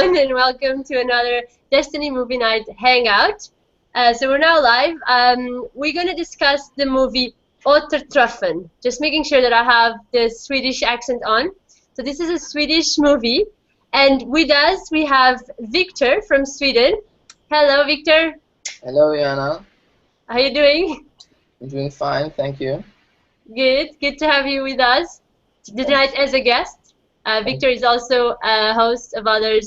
everyone, and welcome to another Destiny Movie Night Hangout. So we're now live. We're going to discuss the movie Återträffen. Just making sure that I have the Swedish accent on. So this is a Swedish movie, and with us we have Viktor from Sweden. Hello, Viktor. Hello, Joana. How are you doing? I'm doing fine, thank you. Good to have you with us tonight as a guest. Viktor is also a host of other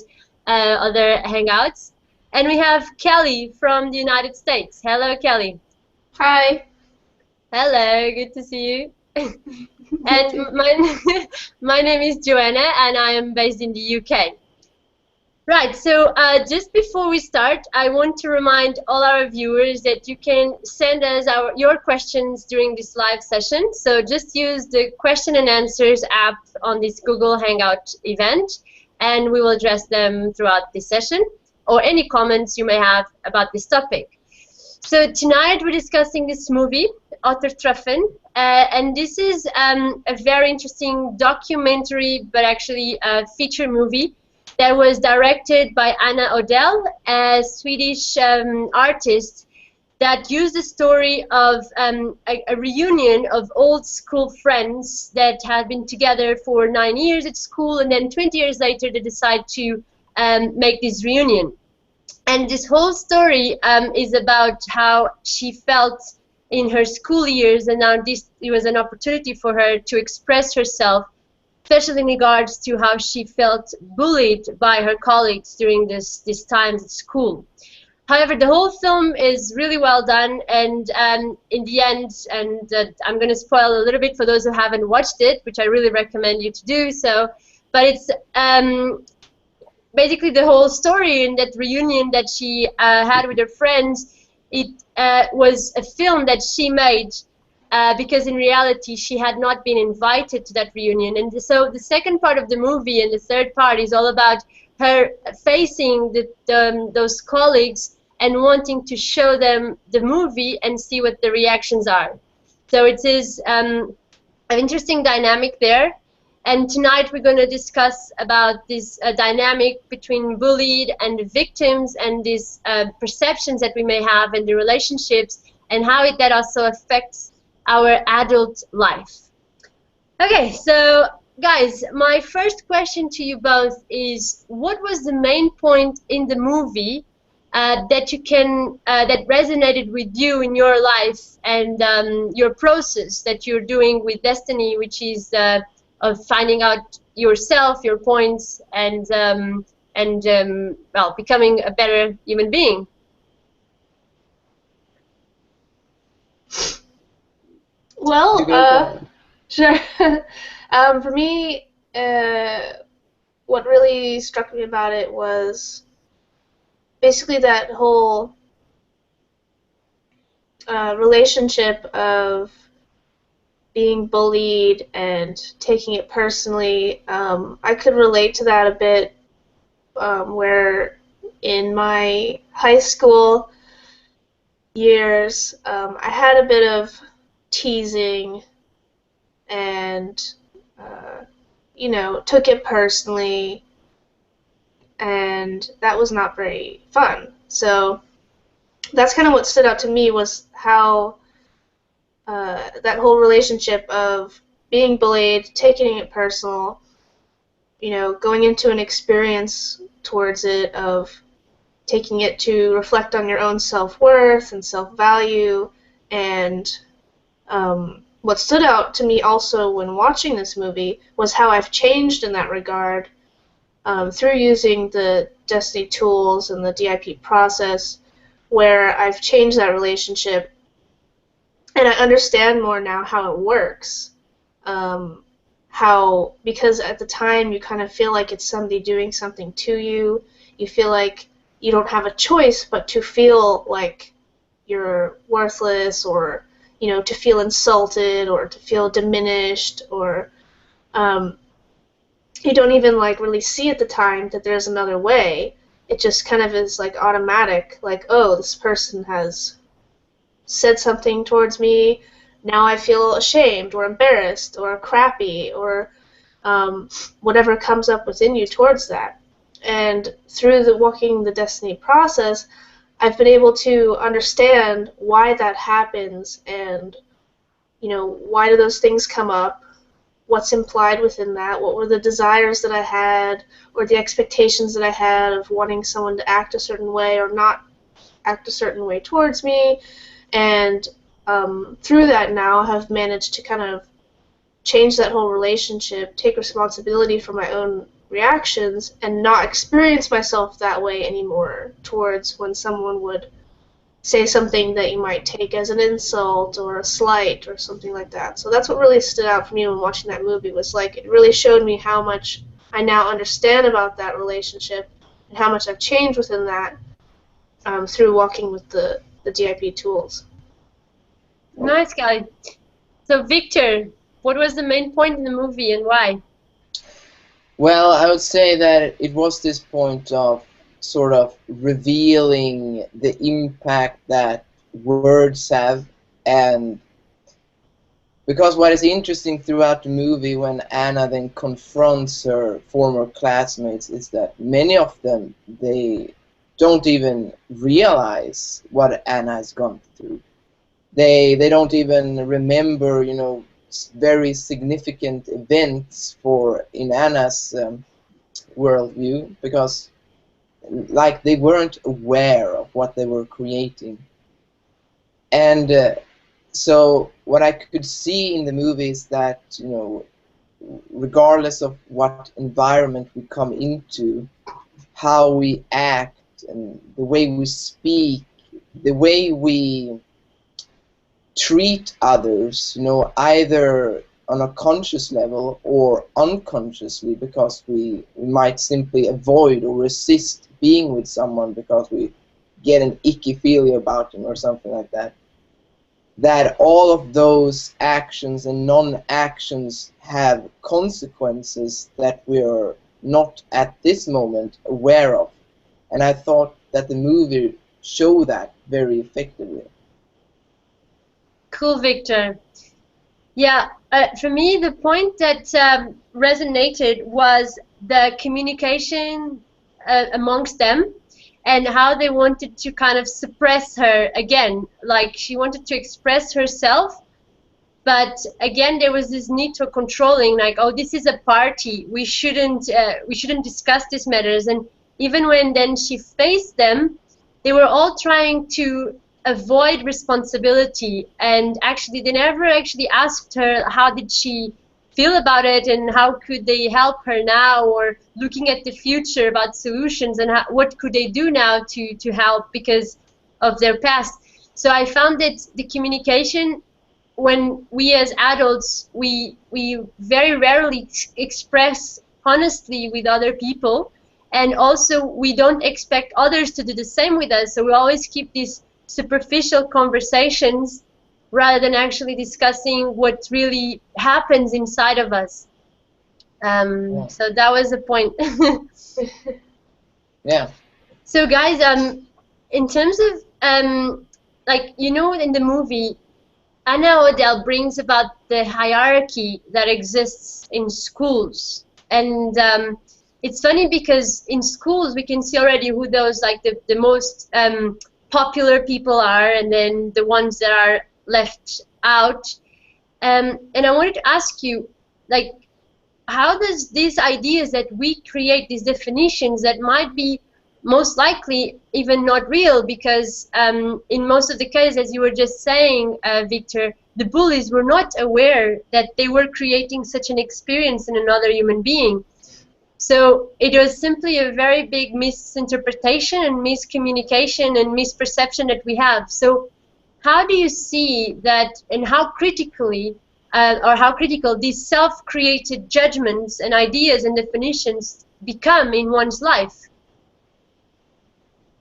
hangouts. And we have Kelly from the United States. Hello, Kelly. Hi. Hello, good to see you. And my name is Joana, and I am based in the UK. Right, so just before we start, I want to remind all our viewers that you can send us your questions during this live session. So just use the question and answers app on this Google Hangout event, and we will address them throughout this session, or any comments you may have about this topic. So tonight we're discussing this movie, Återträffen, and this is a very interesting documentary, but actually a feature movie that was directed by Anna Odell, a Swedish artist that used the story of a reunion of old school friends that had been together for 9 years at school, and then 20 years later they decide to make this reunion. And this whole story is about how she felt in her school years, and now it was an opportunity for her to express herself, especially in regards to how she felt bullied by her colleagues during this times at school. However, the whole film is really well done, and in the end, and I'm going to spoil a little bit for those who haven't watched it, which I really recommend you to do so, but it's basically the whole story in that reunion that she had with her friends. It was a film that she made because in reality she had not been invited to that reunion. And so the second part of the movie and the third part is all about her facing those colleagues and wanting to show them the movie and see what the reactions are. So it is an interesting dynamic there. And tonight we're going to discuss about this dynamic between bullied and the victims, and these perceptions that we may have in the relationships, and how that also affects our adult life. Okay, so guys, my first question to you both is, what was the main point in the movie that you can that resonated with you in your life and your process that you're doing with Desteni, which is of finding out yourself, your points, and well, becoming a better human being? Well, sure. For me, what really struck me about it was basically that whole relationship of being bullied and taking it personally. I could relate to that a bit, where in my high school years, I had a bit of teasing and you know, took it personally, and that was not very fun. So that's kind of what stood out to me, was how that whole relationship of being bullied, taking it personal, you know, going into an experience towards it of taking it to reflect on your own self-worth and self-value. And what stood out to me also when watching this movie was how I've changed in that regard through using the Desteni tools and the DIP process, where I've changed that relationship, and I understand more now how it works. Because at the time you kind of feel like it's somebody doing something to you. You feel like you don't have a choice but to feel like you're worthless, or you know, to feel insulted or to feel diminished, or you don't even like really see at the time that there's another way. It just kind of is like automatic, like, oh, this person has said something towards me, now I feel ashamed or embarrassed or crappy, or whatever comes up within you towards that. And through the walking the Destiny process, I've been able to understand why that happens, and why do those things come up, what's implied within that, what were the desires that I had, or the expectations that I had of wanting someone to act a certain way or not act a certain way towards me. And through that now have managed to kind of change that whole relationship, take responsibility for my own reactions, and not experience myself that way anymore towards when someone would say something that you might take as an insult or a slight or something like that. So that's what really stood out for me when watching that movie, was like it really showed me how much I now understand about that relationship and how much I've changed within that through walking with the DIP tools. Nice, guy. So, Victor, what was the main point in the movie and why? Well, I would say that it was this point of sort of revealing the impact that words have, and because what is interesting throughout the movie when Anna then confronts her former classmates is that many of them, they don't even realize what Anna has gone through. They don't even remember, very significant events in Anna's worldview, because like they weren't aware of what they were creating. And so what I could see in the movie is that, regardless of what environment we come into, how we act and the way we speak, the way we treat others, either on a conscious level or unconsciously, because we might simply avoid or resist being with someone because we get an icky feeling about them or something like that. That all of those actions and non-actions have consequences that we're not at this moment aware of. And I thought that the movie showed that very effectively. Cool, Victor. Yeah, for me, the point that resonated was the communication amongst them, and how they wanted to kind of suppress her again. Like, she wanted to express herself, but again, there was this need for controlling, like, oh, this is a party, we shouldn't discuss these matters. And even when then she faced them, they were all trying to avoid responsibility, and actually they never actually asked her how did she feel about it and how could they help her now, or looking at the future about solutions and what could they do now to help because of their past. So I found that the communication, when we as adults, we very rarely express honestly with other people, and also we don't expect others to do the same with us, so we always keep these superficial conversations rather than actually discussing what really happens inside of us. So that was the point. Yeah. So guys, in terms of like, in the movie, Anna Odell brings about the hierarchy that exists in schools, and it's funny because in schools we can see already who those, like, the most popular people are, and then the ones that are left out. And I wanted to ask you, like, how does these ideas that we create, these definitions that might be most likely even not real, because in most of the cases, as you were just saying, Victor, the bullies were not aware that they were creating such an experience in another human being. So it was simply a very big misinterpretation and miscommunication and misperception that we have. So how do you see that, and how critically or how critical these self-created judgments and ideas and definitions become in one's life?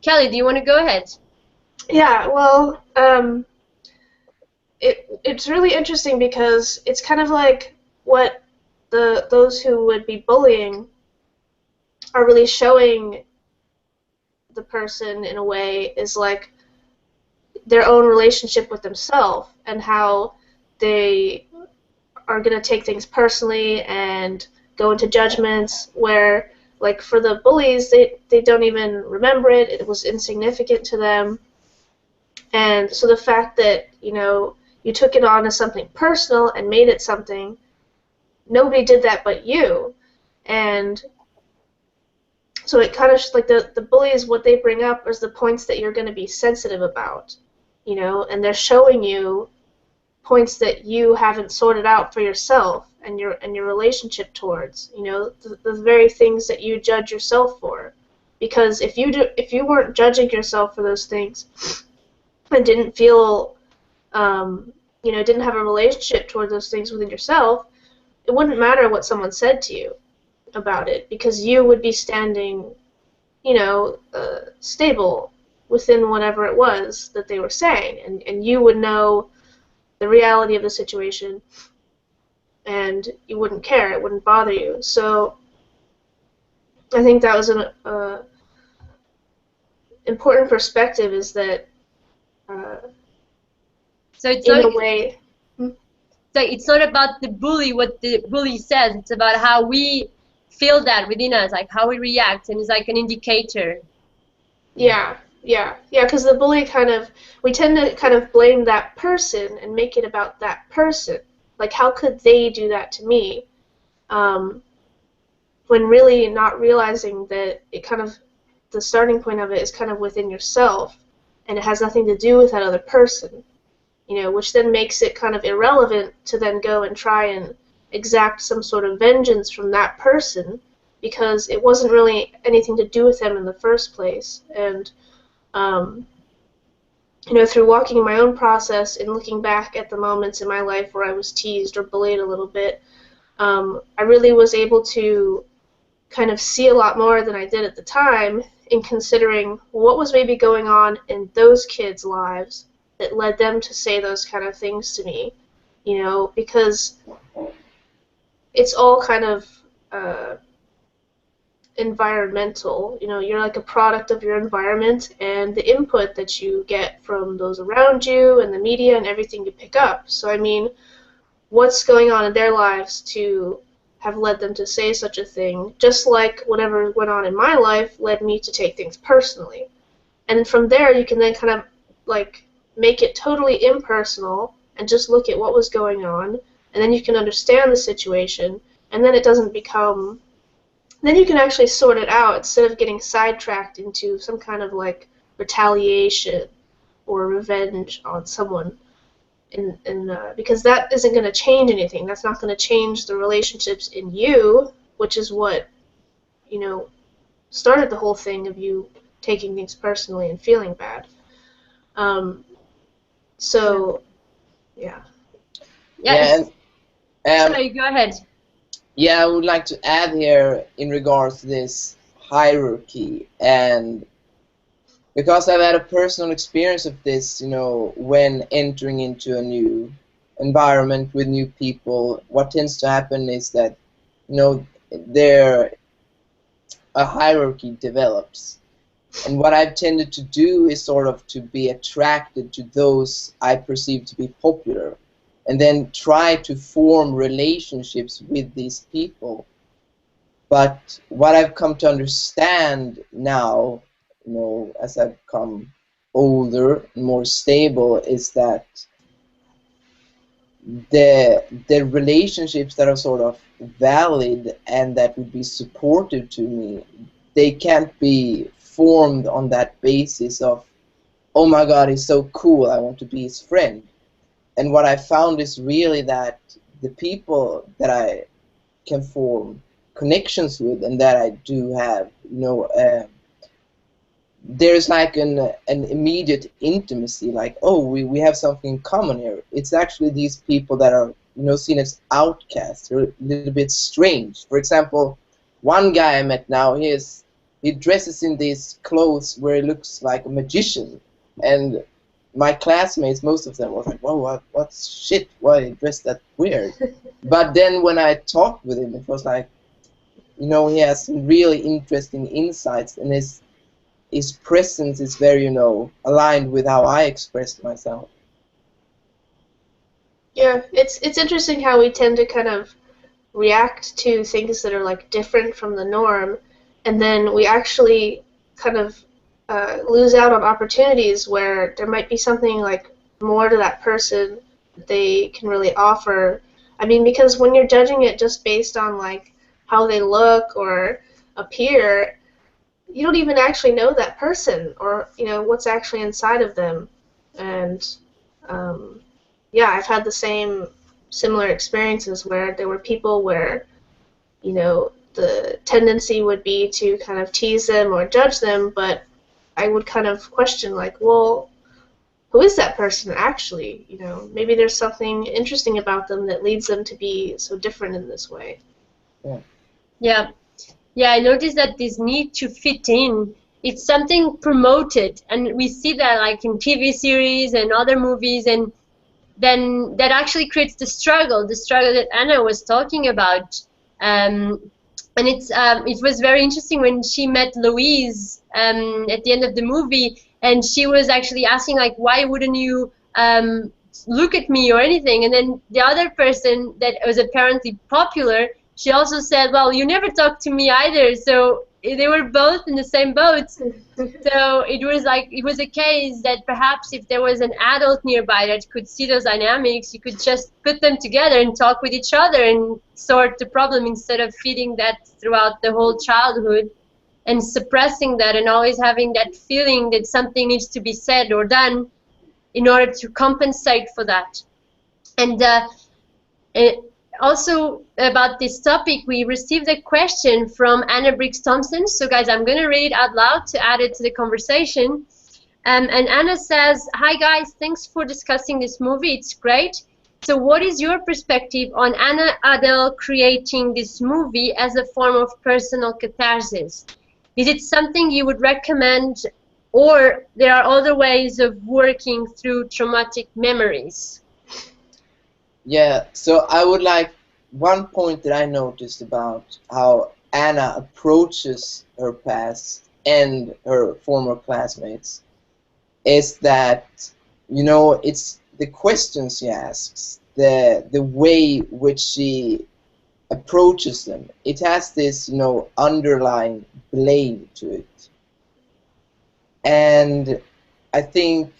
Kelly, do you want to go ahead? Yeah, well, it's really interesting because it's kind of like what those who would be bullying are really showing the person in a way is like their own relationship with themselves, and how they are going to take things personally and go into judgments, where Like for the bullies, they don't even remember it. It was insignificant to them. And so the fact that, you know, you took it on as something personal and made it something, nobody did that but you. And so it kind of, like the bullies, what they bring up is the points that you're going to be sensitive about, you know, and they're showing you points that you haven't sorted out for yourself and your relationship towards, you know, the very things that you judge yourself for. Because if you weren't judging yourself for those things and didn't feel, you know, didn't have a relationship toward those things within yourself, it wouldn't matter what someone said to you about it, because you would be standing, you know, stable within whatever it was that they were saying, and you would know the reality of the situation, and you wouldn't care, it wouldn't bother you. So I think that was an important perspective, is that So it's in not, a way... so it's not about the bully, what the bully says. It's about how we feel that within us, like how we react, and it's like an indicator. Yeah, because the bully we tend to kind of blame that person and make it about that person. Like, how could they do that to me? When really not realizing that the starting point of it is kind of within yourself, and it has nothing to do with that other person, you know, which then makes it kind of irrelevant to then go and try and exact some sort of vengeance from that person, because it wasn't really anything to do with them in the first place. And you know, through walking my own process and looking back at the moments in my life where I was teased or bullied a little bit, I really was able to kind of see a lot more than I did at the time, in considering what was maybe going on in those kids' lives that led them to say those kind of things to me, you know, because it's all kind of environmental. You know, you're like a product of your environment and the input that you get from those around you and the media and everything you pick up. So, I mean, what's going on in their lives to have led them to say such a thing, just like whatever went on in my life led me to take things personally. And from there, you can then kind of, like, make it totally impersonal and just look at what was going on, and then you can understand the situation, and then it doesn't become... Then you can actually sort it out instead of getting sidetracked into some kind of, like, retaliation or revenge on someone. Because that isn't going to change anything. That's not going to change the relationships in you, which is what, you know, started the whole thing of you taking things personally and feeling bad. So, yeah. Yeah. And, Sorry, go ahead. yeah, I would like to add here in regards to this hierarchy, and because I've had a personal experience of this, you know, when entering into a new environment with new people, what tends to happen is that, you know, a hierarchy develops. And what I've tended to do is sort of to be attracted to those I perceive to be popular, and then try to form relationships with these people. But what I've come to understand now, you know, as I've become older and more stable, is that the relationships that are sort of valid and that would be supportive to me, they can't be formed on that basis of, oh my god, he's so cool, I want to be his friend. And what I found is really that the people that I can form connections with and that I do have, you know, there's like an immediate intimacy, like, oh, we have something in common here. It's actually these people that are, you know, seen as outcasts, or a little bit strange. For example, one guy I met now, he dresses in these clothes where he looks like a magician, and my classmates, most of them, was like, whoa, what's shit, why he dressed that weird? But then when I talked with him, it was like, you know, he has some really interesting insights, and his presence is very, you know, aligned with how I express myself. Yeah, it's interesting how we tend to kind of react to things that are, like, different from the norm, and then we actually kind of lose out on opportunities where there might be something like more to that person that they can really offer. I mean, because when you're judging it just based on like how they look or appear, you don't even actually know that person or what's actually inside of them. And yeah, I've had the similar experiences where there were people where the tendency would be to kind of tease them or judge them, but I would kind of question like, well, who is that person actually? Maybe there's something interesting about them that leads them to be so different in this way. Yeah. Yeah, I noticed that this need to fit in, it's something promoted, and we see that like in TV series and other movies, and then that actually creates the struggle that Anna was talking about. And it was very interesting when she met Louise at the end of the movie, and she was actually asking like, why wouldn't you look at me or anything? And then the other person that was apparently popular, she also said, well, you never talk to me either. So they were both in the same boat. So it was a case that perhaps if there was an adult nearby that could see those dynamics, you could just put them together and talk with each other and sort the problem, instead of feeding that throughout the whole childhood and suppressing that and always having that feeling that something needs to be said or done in order to compensate for that. And also about this topic, we received a question from Anna Briggs Thompson. So guys, I'm going to read it out loud to add it to the conversation. And Anna says, hi guys, thanks for discussing this movie, it's great. So what is your perspective on Anna Adele creating this movie as a form of personal catharsis? Is it something you would recommend, or there are other ways of working through traumatic memories? Yeah, so I would like, one point that I noticed about how Anna approaches her past and her former classmates is that, it's the questions she asks, the way which she approaches them. It has this, underlying blame to it. And I think,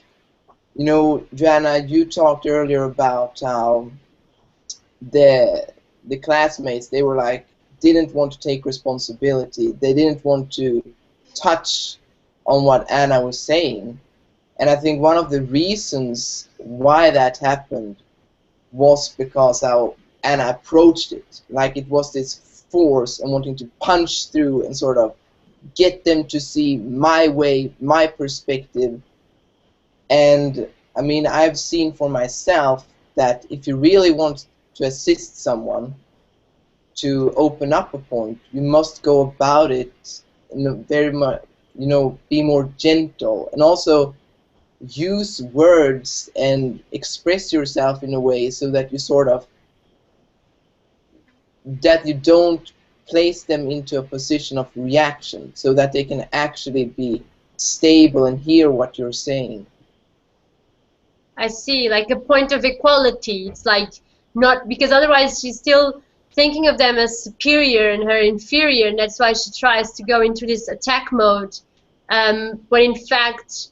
Joanna, you talked earlier about how the classmates, they were like, didn't want to take responsibility. They didn't want to touch on what Anna was saying. And I think one of the reasons why that happened was because how Anna approached it. Like it was this force and wanting to punch through and sort of get them to see my way, my perspective. And I mean, I've seen for myself that if you really want to assist someone to open up a point, you must go about it in a very much, be more gentle, and also use words and express yourself in a way so that you sort of, that you don't place them into a position of reaction, so that they can actually be stable and hear what you're saying. I see, like a point of equality. It's like not, because otherwise she's still thinking of them as superior and her inferior, and that's why she tries to go into this attack mode. But in fact,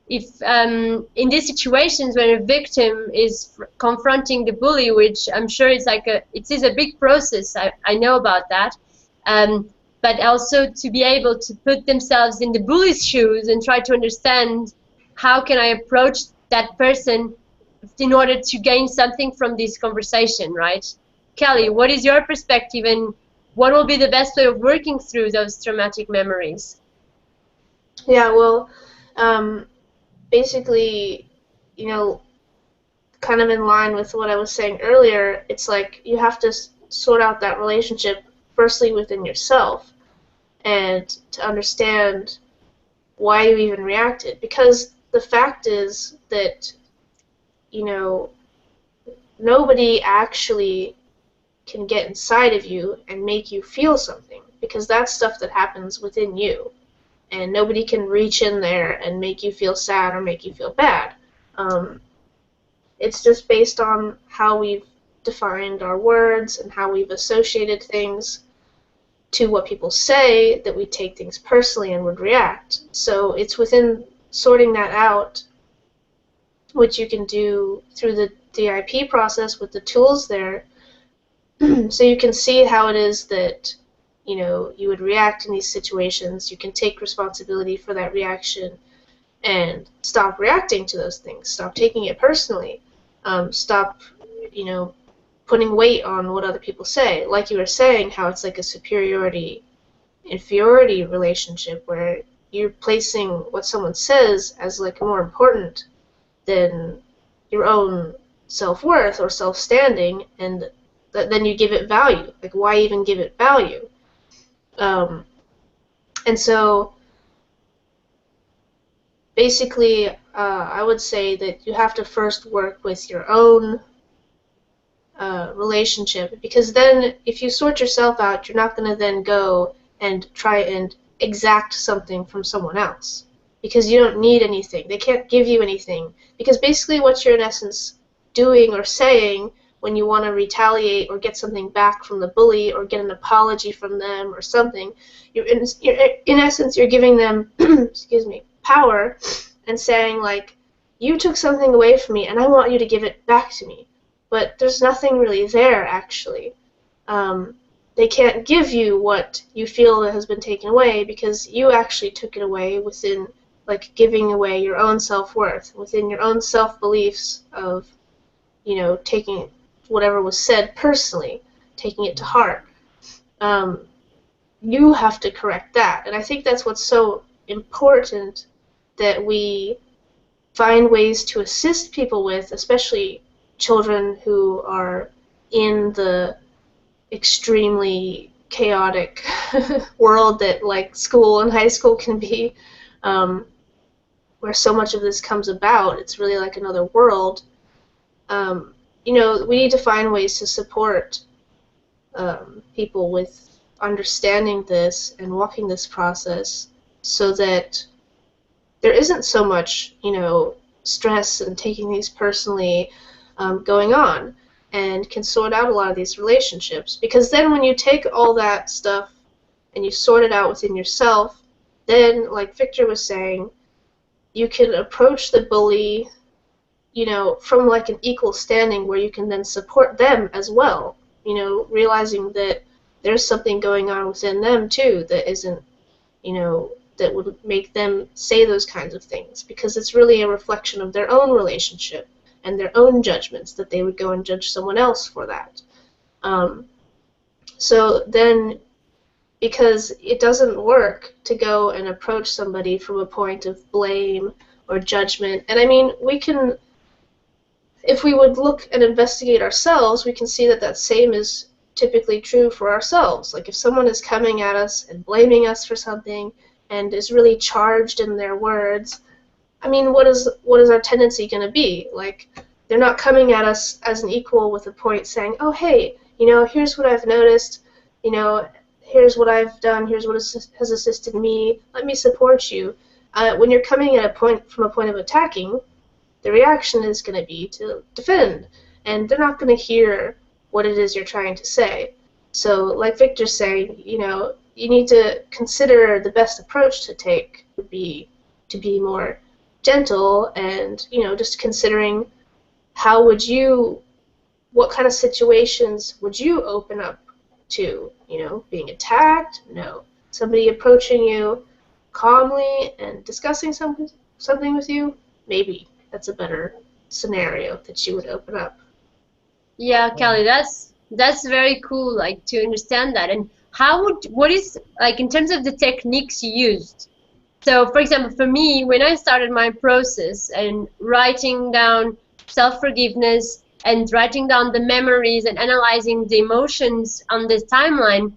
if in these situations when a victim is confronting the bully, which I'm sure it's like it is a big process, I know about that, but also to be able to put themselves in the bully's shoes and try to understand how can I approach that person in order to gain something from this conversation, right? Kelly, what is your perspective, and what will be the best way of working through those traumatic memories? Yeah, well, basically, kind of in line with what I was saying earlier, it's like you have to sort out that relationship firstly within yourself and to understand why you even reacted. Because the fact is that, nobody actually can get inside of you and make you feel something, because that's stuff that happens within you. And nobody can reach in there and make you feel sad or make you feel bad. It's just based on how we've defined our words and how we've associated things. to what people say that we take things personally and would react. So it's within sorting that out, which you can do through the DIP process with the tools there, so you can see how it is that, you know, you would react in these situations. You can take responsibility for that reaction and stop reacting to those things. Stop taking it personally. Stop, you know, putting weight on what other people say. Like you were saying, how it's like a superiority-inferiority relationship where you're placing what someone says as like more important than your own self-worth or self-standing, and then you give it value. Like, why even give it value? And so basically, I would say that you have to first work with your own relationship, because then if you sort yourself out, you're not going to then go and try and exact something from someone else, because you don't need anything. They can't give you anything, because basically what you're in essence doing or saying when you want to retaliate or get something back from the bully or get an apology from them or something, in essence you're giving them excuse me, power, and saying like, you took something away from me and I want you to give it back to me. But there's nothing really there, actually. They can't give you what you feel that has been taken away, because you actually took it away within, like, giving away your own self-worth, within your own self-beliefs of, you know, taking whatever was said personally, taking it to heart. You have to correct that. And I think that's what's so important, that we find ways to assist people with, especially children who are in the extremely chaotic world that like school and high school can be, where so much of this comes about. It's really like another world. You know, we need to find ways to support people with understanding this and walking this process, so that there isn't so much, you know, stress and taking these personally going on, and can sort out a lot of these relationships. Because then when you take all that stuff and you sort it out within yourself, then, like Viktor was saying, you can approach the bully, you know, from like an equal standing, where you can then support them as well, you know, realizing that there's something going on within them too that isn't, you know, that would make them say those kinds of things, because it's really a reflection of their own relationship and their own judgments, that they would go and judge someone else for that. So then, because it doesn't work to go and approach somebody from a point of blame or judgment, and I mean, we can, if we would look and investigate ourselves, we can see that that same is typically true for ourselves. Like, if someone is coming at us and blaming us for something and is really charged in their words, I mean, what is our tendency going to be? Like, they're not coming at us as an equal with a point saying, oh, hey, you know, here's what I've noticed, you know, here's what I've done, here's what has assisted me, let me support you. When you're coming at a point from a point of attacking, the reaction is going to be to defend, and they're not going to hear what it is you're trying to say. So, like Viktor's saying, you know, you need to consider the best approach to take would be to be more gentle, and, you know, just considering how would you, what kind of situations would you open up to, you know, being attacked? No. Somebody approaching you calmly and discussing something with you? Maybe that's a better scenario that you would open up. Yeah, Kelly, that's very cool, like, to understand that. And what is, like, in terms of the techniques you used? So, for example, for me, when I started my process and writing down self-forgiveness and writing down the memories and analyzing the emotions on the timeline,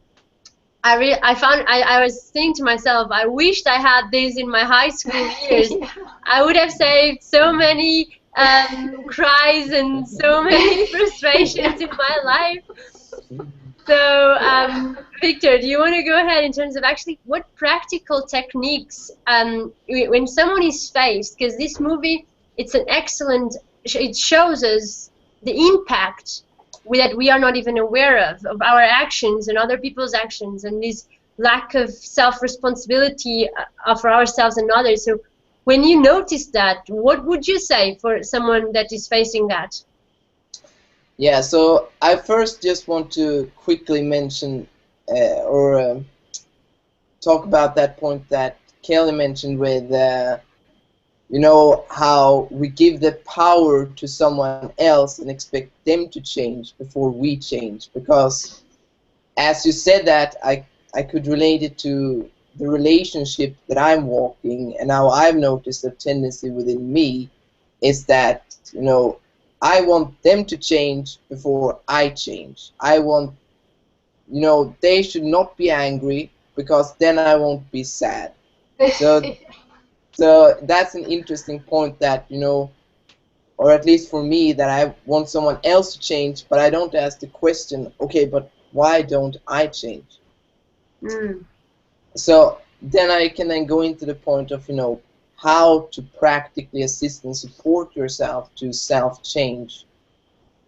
I was thinking to myself, I wished I had this in my high school years. Yeah. I would have saved so many cries and so many frustrations in my life. So, Viktor, do you want to go ahead in terms of actually what practical techniques, when someone is faced, because this movie, it's an excellent, it shows us the impact that we are not even aware of our actions and other people's actions, and this lack of self-responsibility for ourselves and others. So when you notice that, what would you say for someone that is facing that? Yeah, so I first just want to quickly mention or talk about that point that Kelly mentioned with you know, how we give the power to someone else and expect them to change before we change. Because as you said that, I could relate it to the relationship that I'm walking, and how I've noticed a tendency within me is that, you know, I want them to change before I change. I want, you know, they should not be angry because then I won't be sad. So so that's an interesting point that, you know, or at least for me, that I want someone else to change, but I don't ask the question, okay, but why don't I change? Mm. So then I can then go into the point of, you know, how to practically assist and support yourself to self-change.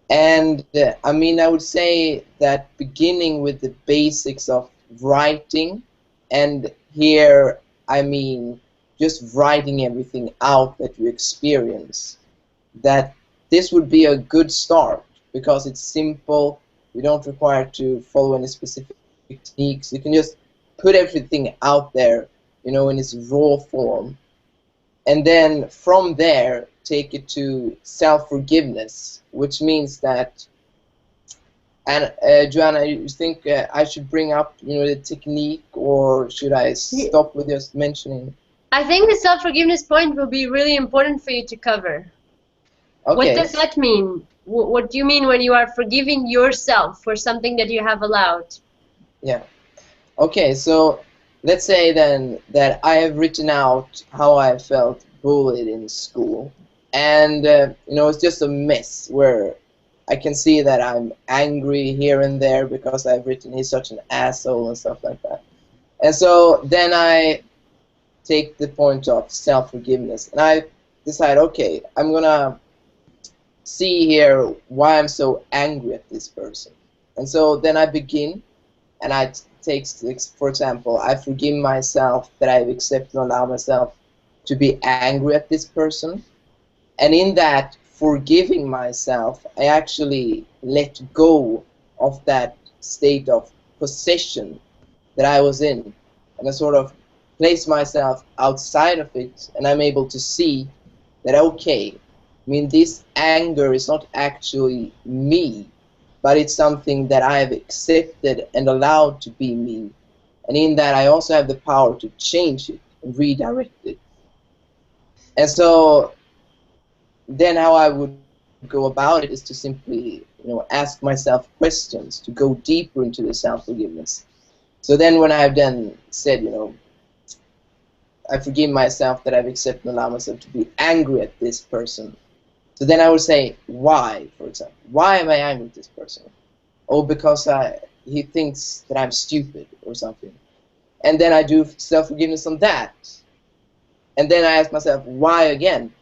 And I mean, I would say that beginning with the basics of writing, and here I mean just writing everything out that you experience, that this would be a good start because it's simple. You don't require to follow any specific techniques. You can just put everything out there, you know, in its raw form, and then from there take it to self-forgiveness, which means that, and Joanna, you think I should bring up, you know, the technique, or should I stop with just mentioning? I think the self-forgiveness point will be really important for you to cover. What Okay. does that mean? What do you mean when you are forgiving yourself for something that you have allowed? Yeah. Okay, so let's say then that I have written out how I felt bullied in school, and you know, it's just a mess where I can see that I'm angry here and there because I've written he's such an asshole and stuff like that. And so then I take the point of self-forgiveness, and I decide, okay, I'm gonna see here why I'm so angry at this person. And so then I begin, and I take, for example, I forgive myself that I've accepted and allowed myself to be angry at this person. And in that forgiving myself, I actually let go of that state of possession that I was in, and I sort of place myself outside of it, and I'm able to see that, okay, I mean, this anger is not actually me, but it's something that I have accepted and allowed to be me, and in that I also have the power to change it and redirect it. And so then how I would go about it is to simply, you know, ask myself questions to go deeper into the self-forgiveness. So then when I've then said, you know, I forgive myself that I've accepted and allowed myself to be angry at this person. So then I would say, why, for example? Why am I angry at this person? Oh, because he thinks that I'm stupid or something. And then I do self-forgiveness on that. And then I ask myself, why again?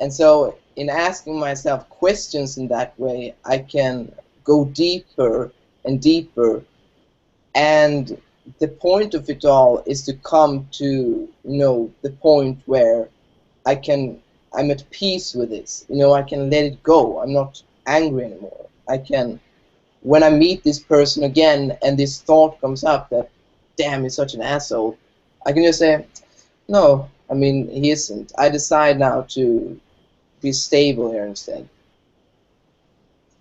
And so in asking myself questions in that way, I can go deeper and deeper. And the point of it all is to come to, you know, the point where I'm at peace with this. You know, I can let it go. I'm not angry anymore. I can, when I meet this person again and this thought comes up that, damn, he's such an asshole, I can just say, no, I mean, he isn't. I decide now to be stable here instead.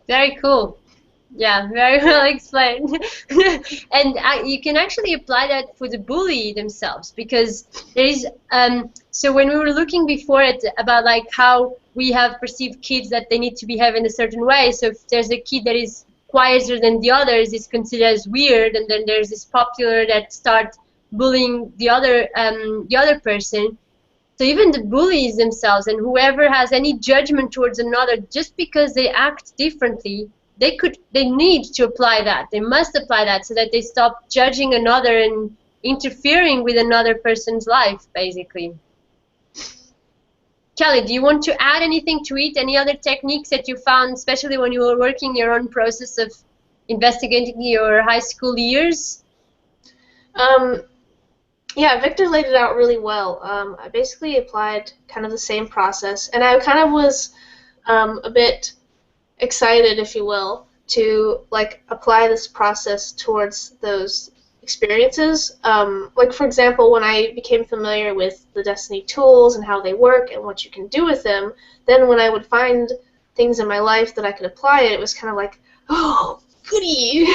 Very cool. Yeah, very well explained. And you can actually apply that for the bully themselves, because there is so when we were looking before at about like how we have perceived kids that they need to behave in a certain way. So if there's a kid that is quieter than the others, it's considered as weird, and then there's this popular that start bullying the other person. So even the bullies themselves and whoever has any judgment towards another just because they act differently, they need to apply that. They must apply that so that they stop judging another and interfering with another person's life, basically. Kelly, do you want to add anything to it? Any other techniques that you found, especially when you were working your own process of investigating your high school years? Yeah, Victor laid it out really well. I basically applied kind of the same process, and I kind of was a bit excited, if you will, to like apply this process towards those experiences. Like for example, when I became familiar with the Desteni tools and how they work and what you can do with them, then when I would find things in my life that I could apply it, it was kind of like, oh, goody!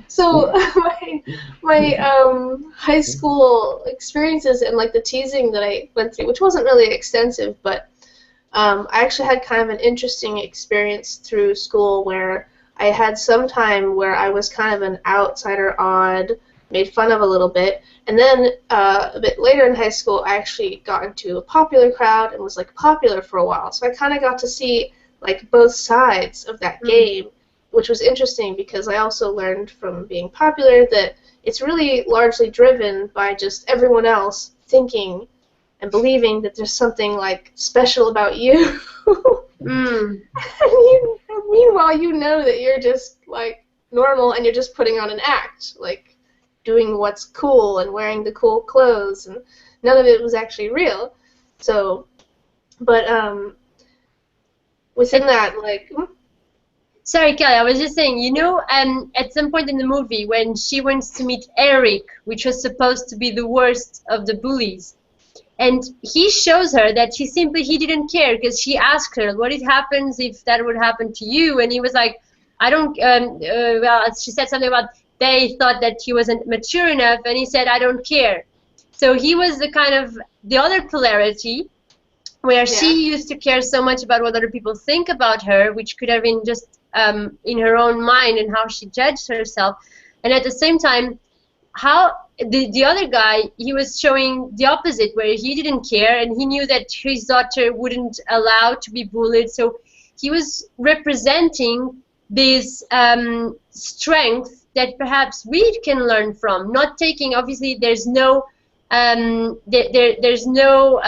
So my high school experiences and like the teasing that I went through, which wasn't really extensive, but I actually had kind of an interesting experience through school where I had some time where I was kind of an outsider, odd, made fun of a little bit, and then a bit later in high school I actually got into a popular crowd and was like popular for a while. So I kind of got to see like both sides of that game, which was interesting because I also learned from being popular that it's really largely driven by just everyone else thinking and believing that there's something like special about you. Meanwhile, you know that you're just like normal and you're just putting on an act, like doing what's cool and wearing the cool clothes, and none of it was actually real. So, but within that, like. Sorry, Kelly, I was just saying, you know, at some point in the movie when she wants to meet Eric, which was supposed to be the worst of the bullies, and he shows her that he didn't care, because she asked her, what it happens if that would happen to you? And he was like, I don't, well, she said something about they thought that he wasn't mature enough, and he said, I don't care. So he was the kind of, the other polarity, where she used to care so much about what other people think about her, which could have been just in her own mind and how she judged herself. And at the same time, how the other guy, he was showing the opposite, where he didn't care and he knew that his daughter wouldn't allow to be bullied. So he was representing this strength that perhaps we can learn from, not taking, obviously there's no there's no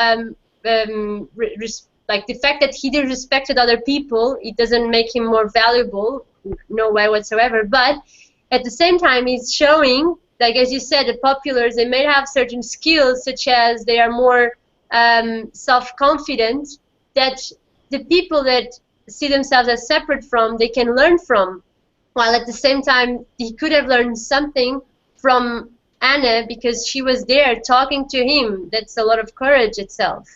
like the fact that he respected other people, it doesn't make him more valuable, no way whatsoever. But at the same time, he's showing, like as you said, the populars, they may have certain skills, such as they are more self-confident, that the people that see themselves as separate from, they can learn from. While at the same time, he could have learned something from Anna because she was there talking to him. That's a lot of courage itself.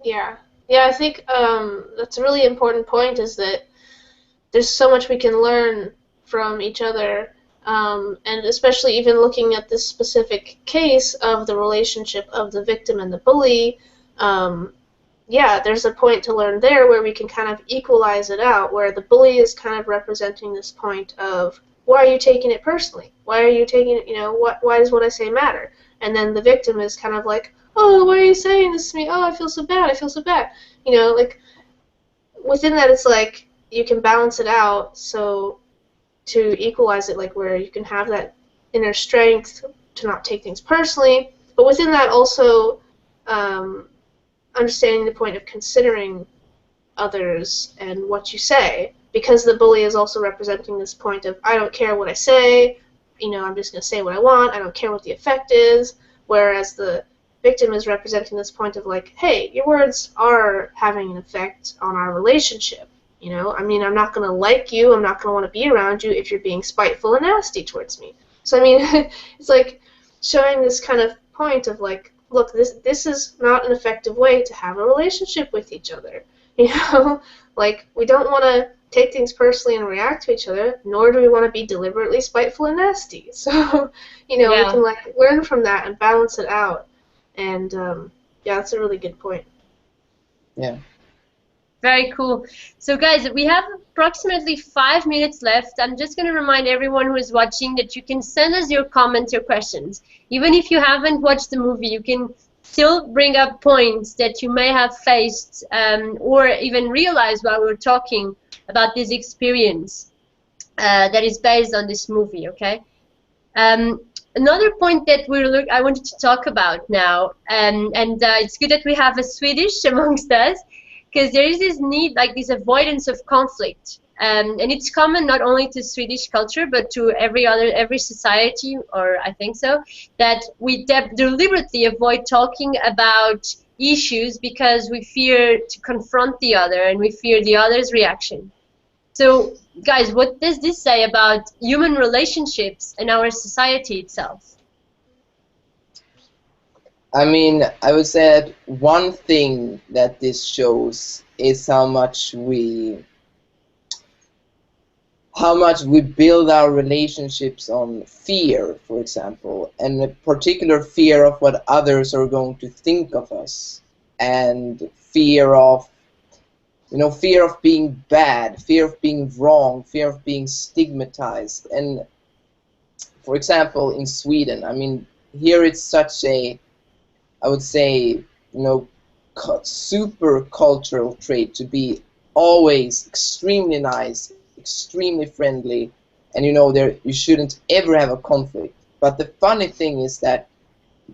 Yeah, I think that's a really important point, is that there's so much we can learn from each other, and especially even looking at this specific case of the relationship of the victim and the bully, yeah, there's a point to learn there where we can kind of equalize it out, where the bully is kind of representing this point of, why are you taking it personally? Why are you taking it, you know, why does what I say matter? And then the victim is kind of like, oh, why are you saying this to me? Oh, I feel so bad, I feel so bad. You know, like, within that it's like, you can balance it out, so to equalize it, like where you can have that inner strength to not take things personally, but within that also understanding the point of considering others and what you say, because the bully is also representing this point of, I don't care what I say, you know, I'm just going to say what I want, I don't care what the effect is, whereas the victim is representing this point of like, hey, your words are having an effect on our relationship, you know, I mean, I'm not going to like you, I'm not going to want to be around you if you're being spiteful and nasty towards me. So I mean, it's like showing this kind of point of like, look, this is not an effective way to have a relationship with each other. You know, like, we don't want to take things personally and react to each other, nor do we want to be deliberately spiteful and nasty. So, you know, we can like learn from that and balance it out. And yeah, that's a really good point. Yeah. Very cool. So guys, we have approximately 5 minutes left. I'm just going to remind everyone who is watching that you can send us your comments, your questions. Even if you haven't watched the movie, you can still bring up points that you may have faced or even realized while we were talking about this experience that is based on this movie, okay? another point that I wanted to talk about now, and it's good that we have a Swedish amongst us, because there is this need, like this avoidance of conflict, and it's common not only to Swedish culture but to every society, or I think so, that we deliberately avoid talking about issues because we fear to confront the other and we fear the other's reaction. So, guys, what does this say about human relationships and our society itself? I mean, I would say that one thing that this shows is how much we build our relationships on fear, for example, and a particular fear of what others are going to think of us, and fear of being bad, fear of being wrong, fear of being stigmatized. And for example, in Sweden, I mean, here it's such a, I would say, super cultural trait to be always extremely nice, extremely friendly, and you shouldn't ever have a conflict. But the funny thing is that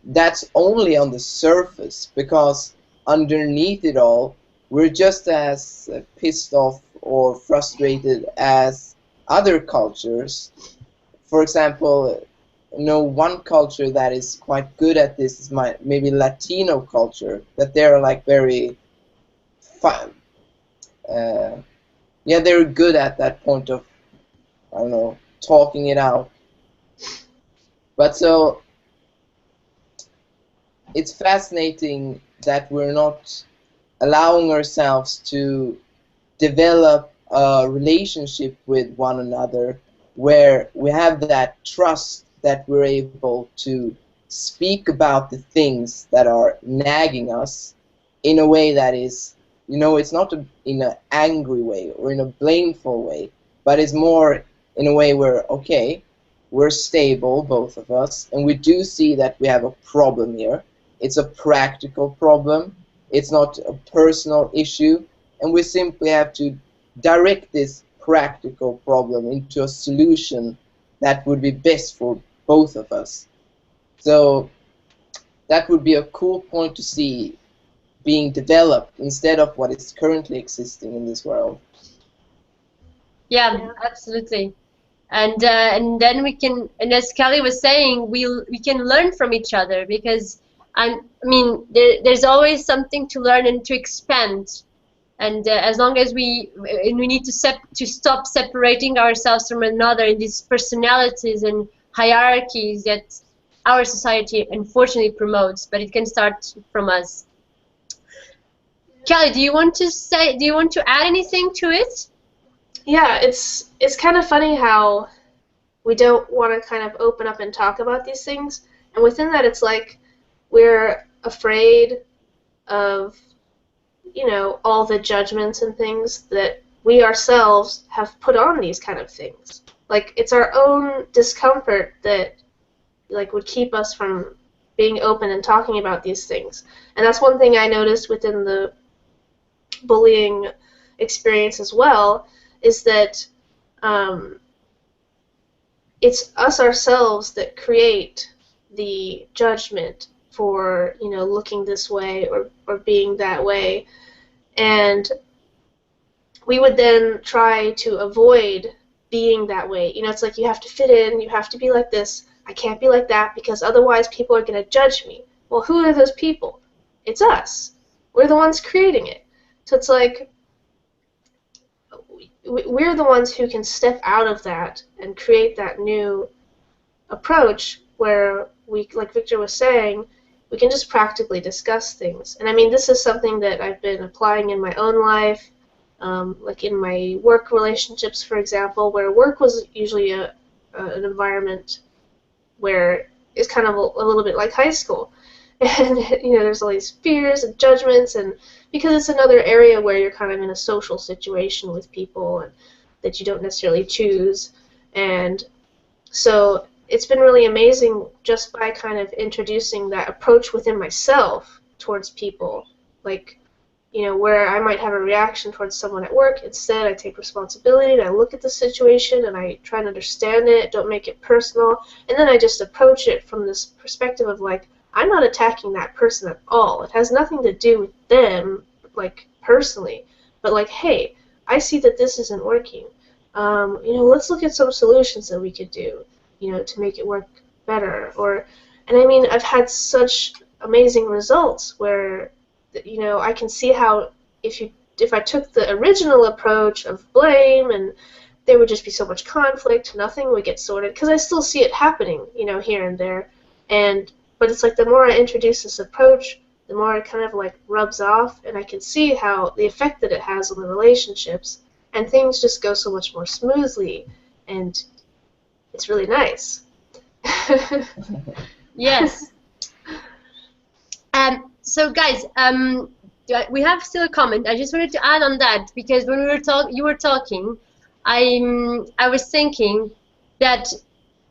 that's only on the surface, because underneath it all, we're just as pissed off or frustrated as other cultures. For example, one culture that is quite good at this is maybe Latino culture, that they're like very fun. Yeah, they're good at that point of, I don't know, talking it out. But so it's fascinating that we're not allowing ourselves to develop a relationship with one another where we have that trust that we're able to speak about the things that are nagging us in a way that is, it's not in an angry way or in a blameful way, but it's more in a way where, okay, we're stable, both of us, and we do see that we have a problem here. It's a practical problem. It's not a personal issue, and we simply have to direct this practical problem into a solution that would be best for both of us. So that would be a cool point to see being developed instead of what is currently existing in this world. Yeah, absolutely. And then we can, and as Kelly was saying, we can learn from each other, because I mean there's always something to learn and to expand. And as long as we need to stop separating ourselves from another in these personalities and hierarchies that our society unfortunately promotes, but it can start from us. Kelly, do you want to add anything to it? Yeah, it's kind of funny how we don't want to kind of open up and talk about these things, and within that it's like we're afraid of, all the judgments and things that we ourselves have put on these kind of things. Like, it's our own discomfort that, like, would keep us from being open and talking about these things. And that's one thing I noticed within the bullying experience as well, is that it's us ourselves that create the judgment for, looking this way or being that way. And we would then try to avoid being that way. It's like you have to fit in, you have to be like this, I can't be like that because otherwise people are going to judge me. Well, who are those people? It's us. We're the ones creating it. So it's like we're the ones who can step out of that and create that new approach where we, like Viktor was saying, we can just practically discuss things. And I mean, this is something that I've been applying in my own life, like in my work relationships, for example, where work was usually an environment where it's kind of a little bit like high school. And, there's all these fears and judgments, and because it's another area where you're kind of in a social situation with people and that you don't necessarily choose. And so it's been really amazing just by kind of introducing that approach within myself towards people. Like, where I might have a reaction towards someone at work. Instead, I take responsibility and I look at the situation and I try and understand it, don't make it personal, and then I just approach it from this perspective of like, I'm not attacking that person at all. It has nothing to do with them, like, personally. But like, hey, I see that this isn't working. Let's look at some solutions that we could do, to make it work better. And I mean, I've had such amazing results where, I can see how if I took the original approach of blame, and there would just be so much conflict, nothing would get sorted, because I still see it happening, here and there. But it's like the more I introduce this approach, the more it kind of like rubs off, and I can see how the effect that it has on the relationships, and things just go so much more smoothly, and it's really nice. Yes. So guys, we have still a comment. I just wanted to add on that, because when you were talking, I was thinking that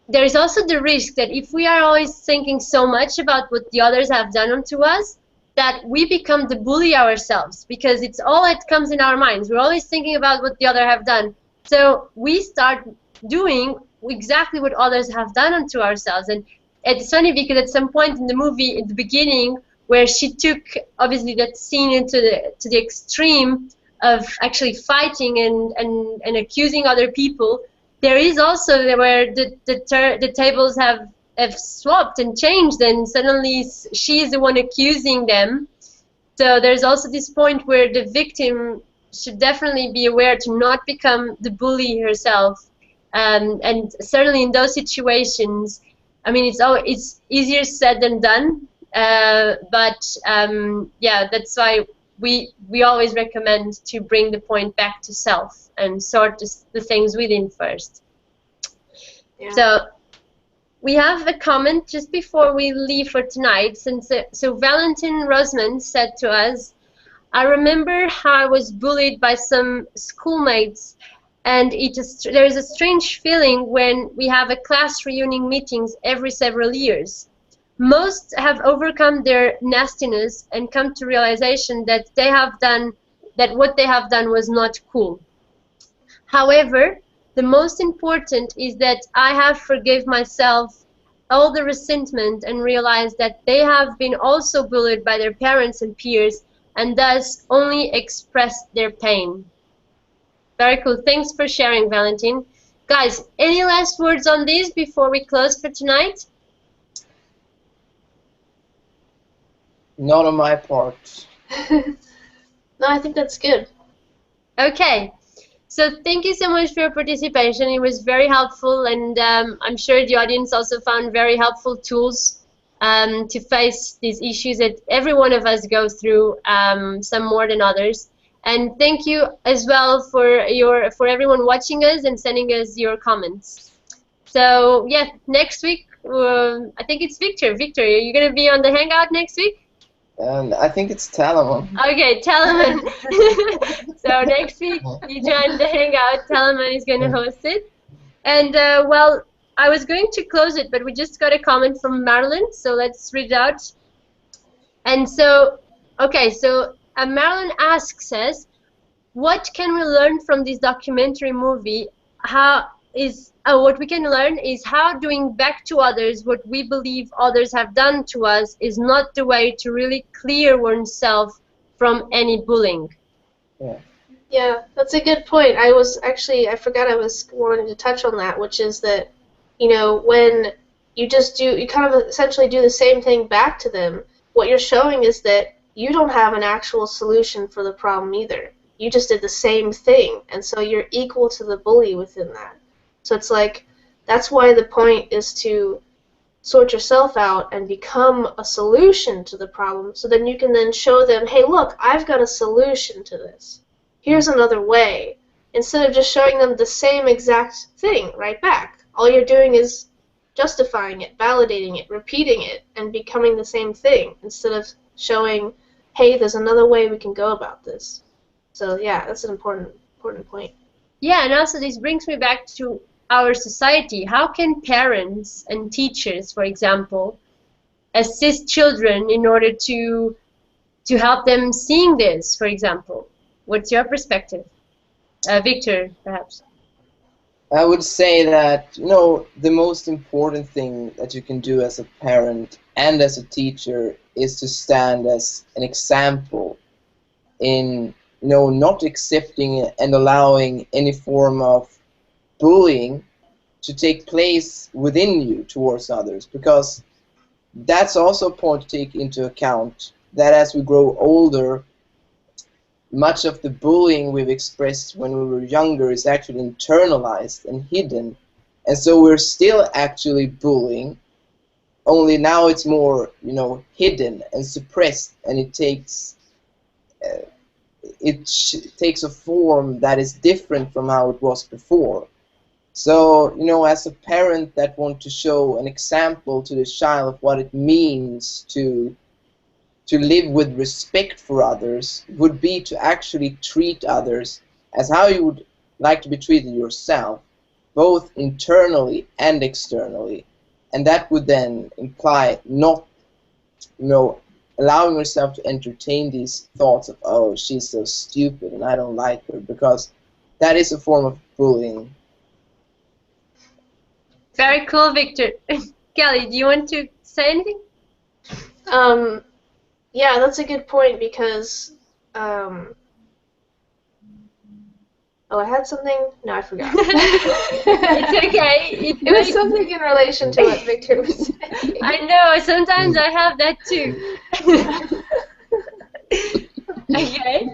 there is also the risk that if we are always thinking so much about what the others have done unto us, that we become the bully ourselves, because it's all that comes in our minds. We're always thinking about what the other have done. So we start doing exactly what others have done unto ourselves. And it's funny because at some point in the movie, in the beginning, where she took obviously that scene to the extreme of actually fighting and accusing other people, there is also where the tables have swapped and changed, and suddenly she is the one accusing them. So there's also this point where the victim should definitely be aware to not become the bully herself. And certainly in those situations, I mean, it's easier said than done. But yeah, that's why we always recommend to bring the point back to self and sort the things within first. Yeah. So we have a comment just before we leave for tonight. So Valentin Rosman said to us, I remember how I was bullied by some schoolmates, and there is a strange feeling when we have a class reunion meetings every several years. Most have overcome their nastiness and come to realization that what they have done was not cool. However, the most important is that I have forgive myself all the resentment and realized that they have been also bullied by their parents and peers, and thus only expressed their pain. Very cool. Thanks for sharing, Valentin. Guys, any last words on this before we close for tonight? Not on my part. No, I think that's good. Okay. So thank you so much for your participation. It was very helpful, and I'm sure the audience also found very helpful tools to face these issues that every one of us go through, some more than others. And thank you as well for everyone watching us and sending us your comments. So yeah, next week I think it's Viktor. Viktor, are you gonna be on the Hangout next week? And I think it's Talaman. Okay, Talaman. So next week you join the Hangout. Talaman is going to host it. And well, I was going to close it, but we just got a comment from Marilyn, so let's read it out. And so, okay, so Marilyn asks us, what can we learn from this documentary movie? What we can learn is how doing back to others what we believe others have done to us is not the way to really clear oneself from any bullying. Yeah, that's a good point. I forgot I was wanting to touch on that, which is that, when you kind of essentially do the same thing back to them, what you're showing is that you don't have an actual solution for the problem either. You just did the same thing, and so you're equal to the bully within that. So it's like, that's why the point is to sort yourself out and become a solution to the problem, so then you can then show them, hey, look, I've got a solution to this. Here's another way. Instead of just showing them the same exact thing right back. All you're doing is justifying it, validating it, repeating it, and becoming the same thing, instead of showing, hey, there's another way we can go about this. So yeah, that's an important point. Yeah, and also this brings me back to our society. How can parents and teachers, for example, assist children in order to to help them seeing this, for example? What's your perspective? Viktor, perhaps. I would say that, you know, the most important thing that you can do as a parent and as a teacher is to stand as an example in, you know, not accepting and allowing any form of bullying to take place within you towards others, because that's also a point to take into account, that as we grow older, much of the bullying we've expressed when we were younger is actually internalized and hidden, and so we're still actually bullying, only now it's more, you know, hidden and suppressed, and it takes takes a form that is different from how it was before. So, you know, as a parent that want to show an example to the child of what it means to live with respect for others, would be to actually treat others as how you would like to be treated yourself, both internally and externally. And that would then imply not, you know, allowing yourself to entertain these thoughts of, oh, she's so stupid and I don't like her, because that is a form of bullying. Very cool, Viktor. Kelly, do you want to say anything? Yeah, that's a good point because, oh, I had something? No, I forgot. It's okay. It was something in relation to what Viktor was saying. I know, sometimes I have that too. Okay,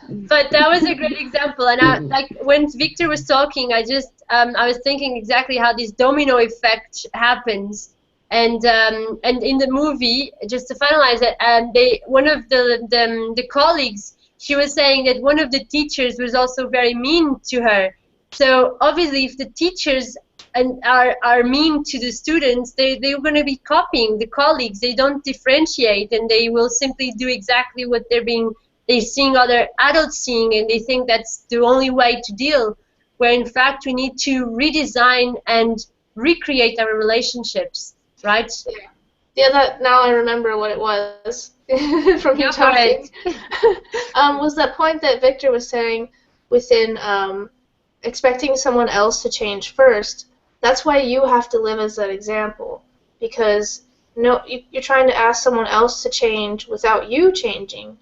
but that was a great example, and I, like when Viktor was talking, I was thinking exactly how this domino effect happens, and in the movie, just to finalize it, one of the colleagues, she was saying that one of the teachers was also very mean to her. So obviously, if the teachers are mean to the students, they're going to be copying the colleagues. They don't differentiate, and they will simply do exactly what they're seeing other adults seeing, and they think that's the only way to deal, where in fact we need to redesign and recreate our relationships, right? Yeah, that now I remember what it was from you talking. Was that point that Viktor was saying within expecting someone else to change first. That's why you have to live as that example, because you're trying to ask someone else to change without you changing.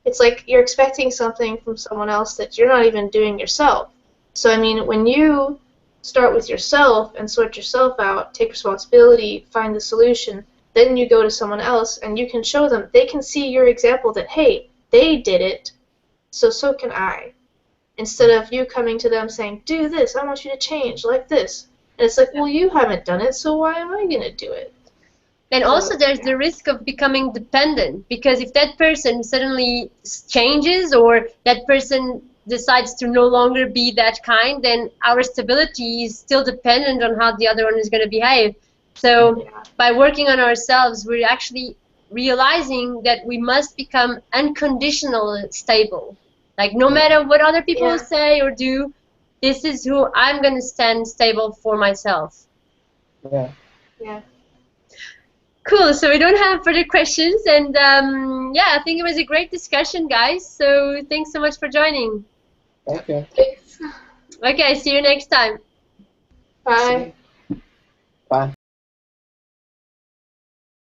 It's like you're expecting something from someone else that you're not even doing yourself. So, I mean, when you start with yourself and sort yourself out, take responsibility, find the solution, then you go to someone else and you can show them, they can see your example that, hey, they did it, so can I. Instead of you coming to them saying, do this, I want you to change like this. And it's like, well, you haven't done it, so why am I going to do it? And also there's the risk of becoming dependent, because if that person suddenly changes or that person decides to no longer be that kind, then our stability is still dependent on how the other one is going to behave. So by working on ourselves, we're actually realizing that we must become unconditionally stable. Like no matter what other people say or do, this is who I'm going to stand stable for myself. Yeah. Yeah. Cool, so we don't have further questions, and yeah, I think it was a great discussion, guys, so thanks so much for joining. Okay. Thanks. Okay, see you next time. Bye. Bye.